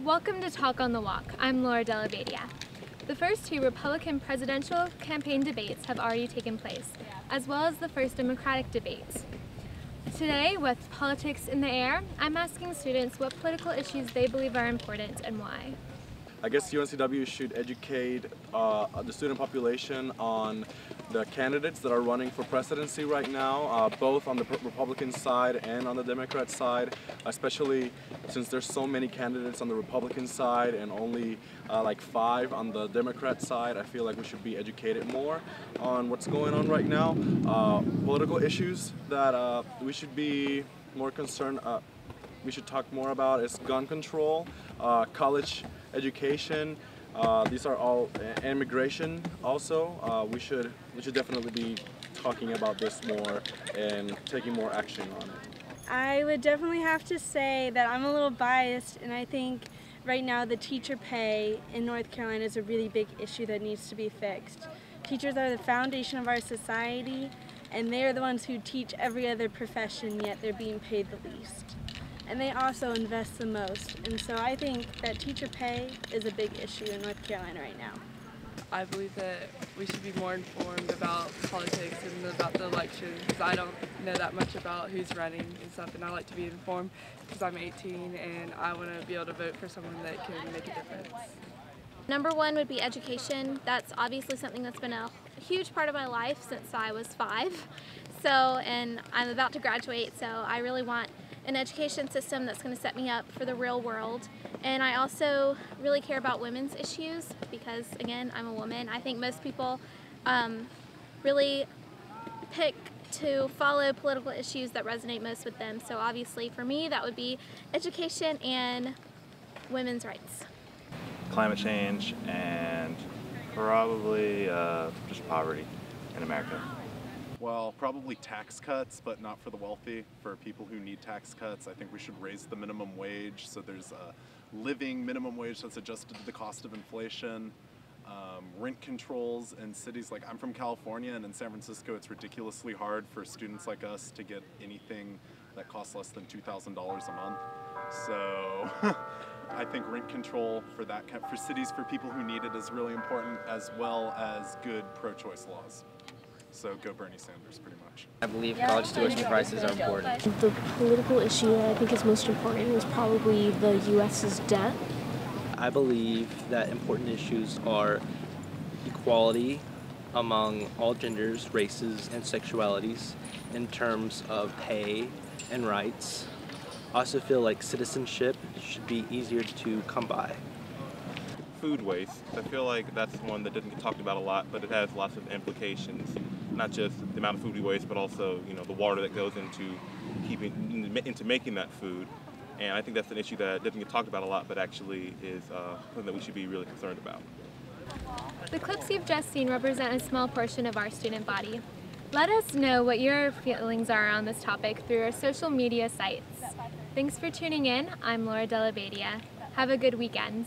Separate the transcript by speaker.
Speaker 1: Welcome to Talk on the Walk. I'm Laura Delavedia. The first two Republican presidential campaign debates have already taken place, as well as the first Democratic debates. Today, with politics in the air, I'm asking students what political issues they believe are important and why.
Speaker 2: I guess UNCW should educate the student population on the candidates that are running for presidency right now, both on the Republican side and on the Democrat side, especially since there's so many candidates on the Republican side and only like 5 on the Democrat side. I feel like we should be educated more on what's going on right now. Political issues that we should be more concerned we should talk more about is gun control, college education. These are all immigration also. We should definitely be talking about this more and taking more action on it.
Speaker 3: I would definitely have to say that I'm a little biased, and I think right now the teacher pay in North Carolina is a really big issue that needs to be fixed. Teachers are the foundation of our society, and they're the ones who teach every other profession, yet they're being paid the least. And they also invest the most. And so I think that teacher pay is a big issue in North Carolina right now.
Speaker 4: I believe that we should be more informed about politics and about the election, because I don't know that much about who's running and stuff, and I like to be informed because I'm 18 and I want to be able to vote for someone that can make a difference.
Speaker 5: Number one would be education. That's obviously something that's been a huge part of my life since I was 5. And I'm about to graduate, so I really want an education system that's going to set me up for the real world. And I also really care about women's issues because, again, I'm a woman. I think most people really pick to follow political issues that resonate most with them. So obviously for me that would be education and women's rights.
Speaker 6: Climate change and probably just poverty in America.
Speaker 7: Well, probably tax cuts, but not for the wealthy, for people who need tax cuts. I think we should raise the minimum wage so there's a living minimum wage that's adjusted to the cost of inflation. Rent controls in cities like, I'm from California, and in San Francisco it's ridiculously hard for students like us to get anything that costs less than $2,000 a month. So I think rent control for cities, for people who need it, is really important, as well as good pro-choice laws. So go Bernie Sanders, pretty much.
Speaker 8: I believe college tuition prices are important.
Speaker 9: The political issue that I think is most important is probably the U.S.'s debt.
Speaker 8: I believe that important issues are equality among all genders, races, and sexualities in terms of pay and rights. I also feel like citizenship should be easier to come by.
Speaker 6: Food waste. I feel like that's one that doesn't get talked about a lot, but it has lots of implications. Not just the amount of food we waste, but also, the water that goes into making that food. And I think that's an issue that doesn't get talked about a lot, but actually is something that we should be really concerned about.
Speaker 1: The clips you've just seen represent a small portion of our student body. Let us know what your feelings are on this topic through our social media sites. Thanks for tuning in. I'm Laura Delavedia. Have a good weekend.